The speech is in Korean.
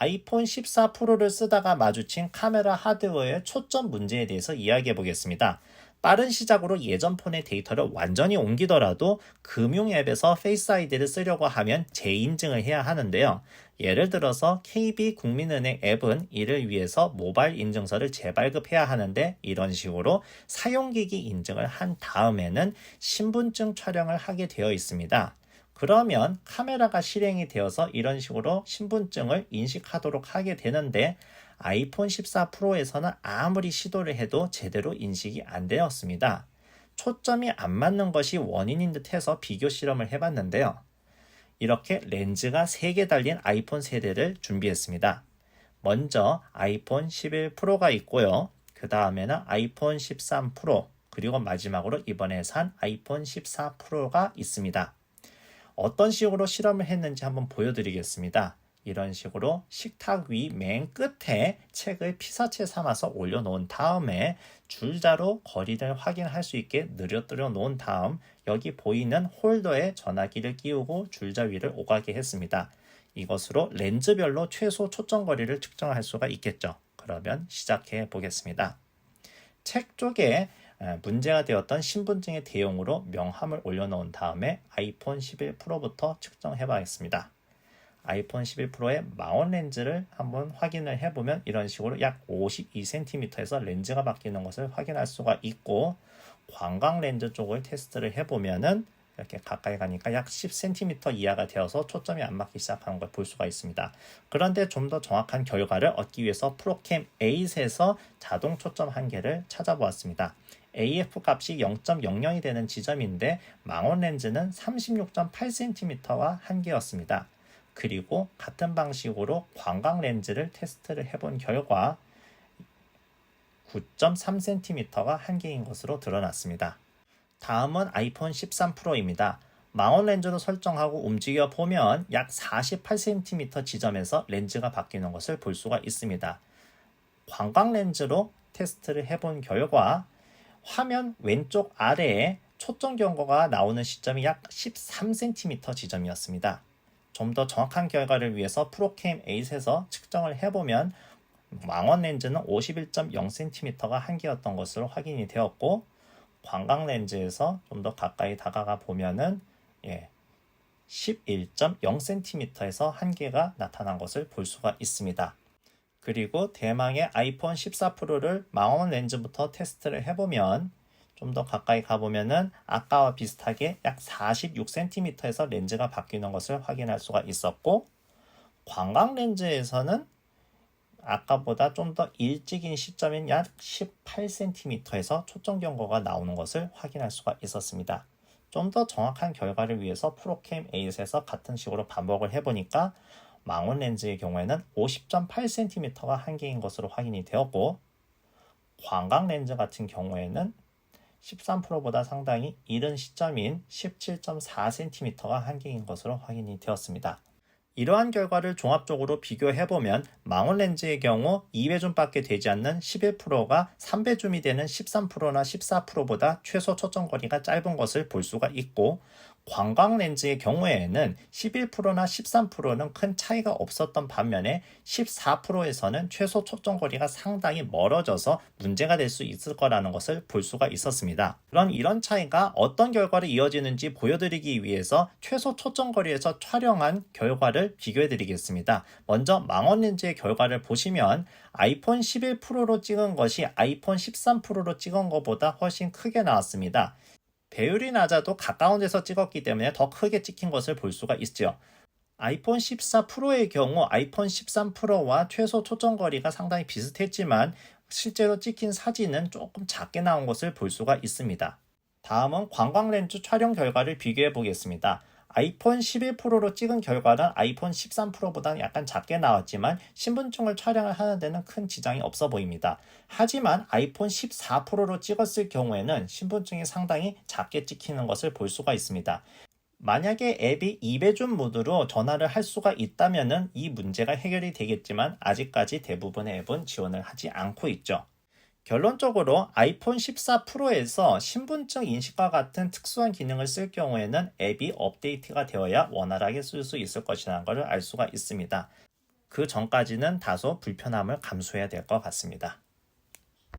아이폰 14 프로를 쓰다가 마주친 카메라 하드웨어의 초점 문제에 대해서 이야기해 보겠습니다. 빠른 시작으로 예전 폰의 데이터를 완전히 옮기더라도 금융 앱에서 페이스 아이디를 쓰려고 하면 재인증을 해야 하는데요. 예를 들어서 KB국민은행 앱은 이를 위해서 모바일 인증서를 재발급해야 하는데 이런 식으로 사용기기 인증을 한 다음에는 신분증 촬영을 하게 되어 있습니다. 그러면 카메라가 실행이 되어서 이런 식으로 신분증을 인식하도록 하게 되는데 아이폰 14 프로에서는 아무리 시도를 해도 제대로 인식이 안 되었습니다. 초점이 안 맞는 것이 원인인 듯해서 비교 실험을 해봤는데요. 이렇게 렌즈가 3개 달린 아이폰 세대를 준비했습니다. 먼저 아이폰 11 프로가 있고요. 그 다음에는 아이폰 13 프로, 그리고 마지막으로 이번에 산 아이폰 14 프로가 있습니다. 어떤 식으로 실험을 했는지 한번 보여드리겠습니다. 이런 식으로 식탁 위 맨 끝에 책을 피사체 삼아서 올려놓은 다음에 줄자로 거리를 확인할 수 있게 늘어뜨려 놓은 다음 여기 보이는 홀더에 전화기를 끼우고 줄자 위를 오가게 했습니다. 이것으로 렌즈별로 최소 초점 거리를 측정할 수가 있겠죠. 그러면 시작해 보겠습니다. 책 쪽에 문제가 되었던 신분증의 대용으로 명함을 올려놓은 다음에 아이폰 11 프로부터 측정해 봐야겠습니다. 아이폰 11 프로의 망원 렌즈를 한번 확인을 해보면 이런 식으로 약 52cm에서 렌즈가 바뀌는 것을 확인할 수가 있고, 광각 렌즈 쪽을 테스트를 해보면은 이렇게 가까이 가니까 약 10cm 이하가 되어서 초점이 안 맞기 시작하는 걸 볼 수가 있습니다. 그런데 좀 더 정확한 결과를 얻기 위해서 프로캠 8에서 자동 초점 한계를 찾아보았습니다. AF 값이 0.00이 되는 지점인데 망원 렌즈는 36.8cm와 한계였습니다. 그리고 같은 방식으로 광각 렌즈를 테스트를 해본 결과 9.3cm가 한계인 것으로 드러났습니다. 다음은 아이폰 13 프로입니다. 망원 렌즈로 설정하고 움직여 보면 약 48cm 지점에서 렌즈가 바뀌는 것을 볼 수가 있습니다. 광각 렌즈로 테스트를 해본 결과 화면 왼쪽 아래에 초점 경고가 나오는 시점이 약 13cm 지점이었습니다. 좀 더 정확한 결과를 위해서 프로캠 8에서 측정을 해보면 망원 렌즈는 51.0cm가 한계였던 것으로 확인이 되었고, 광각 렌즈에서 좀 더 가까이 다가가 보면은 11.0cm에서 한계가 나타난 것을 볼 수가 있습니다. 그리고 대망의 아이폰 14 프로를 망원 렌즈부터 테스트를 해보면 좀 더 가까이 가보면은 아까와 비슷하게 약 46cm에서 렌즈가 바뀌는 것을 확인할 수가 있었고, 광각 렌즈에서는 아까보다 좀 더 일찍인 시점인 약 18cm에서 초점 경고가 나오는 것을 확인할 수가 있었습니다. 좀 더 정확한 결과를 위해서 프로캠 8에서 같은 식으로 반복을 해보니까 망원 렌즈의 경우에는 50.8cm가 한계인 것으로 확인이 되었고, 광각 렌즈 같은 경우에는 13 프로보다 상당히 이른 시점인 17.4cm가 한계인 것으로 확인이 되었습니다. 이러한 결과를 종합적으로 비교해보면 망원 렌즈의 경우 2배줌밖에 되지 않는 11 프로가 3배줌이 되는 13 프로나 14 프로보다 최소 초점 거리가 짧은 것을 볼 수가 있고, 광각 렌즈의 경우에는 11 프로나 13 프로는 큰 차이가 없었던 반면에 14 프로에서는 최소 초점 거리가 상당히 멀어져서 문제가 될 수 있을 거라는 것을 볼 수가 있었습니다. 그럼 이런 차이가 어떤 결과로 이어지는지 보여드리기 위해서 최소 초점 거리에서 촬영한 결과를 비교해 드리겠습니다. 먼저 망원 렌즈의 결과를 보시면 아이폰 11 프로로 찍은 것이 아이폰 13 프로로 찍은 것보다 훨씬 크게 나왔습니다. 배율이 낮아도 가까운 데서 찍었기 때문에 더 크게 찍힌 것을 볼 수가 있죠. 아이폰 14 프로의 경우 아이폰 13 프로와 최소 초점 거리가 상당히 비슷했지만 실제로 찍힌 사진은 조금 작게 나온 것을 볼 수가 있습니다. 다음은 광각 렌즈 촬영 결과를 비교해 보겠습니다. 아이폰 11 프로로 찍은 결과는 아이폰 13 프로보다는 약간 작게 나왔지만 신분증을 촬영을 하는 데는 큰 지장이 없어 보입니다. 하지만 아이폰 14 프로로 찍었을 경우에는 신분증이 상당히 작게 찍히는 것을 볼 수가 있습니다. 만약에 앱이 2배줌 모드로 전화를 할 수가 있다면 이 문제가 해결이 되겠지만 아직까지 대부분의 앱은 지원을 하지 않고 있죠. 결론적으로 아이폰 14 프로에서 신분증 인식과 같은 특수한 기능을 쓸 경우에는 앱이 업데이트가 되어야 원활하게 쓸 수 있을 것이라는 것을 알 수가 있습니다. 그 전까지는 다소 불편함을 감수해야 될 것 같습니다.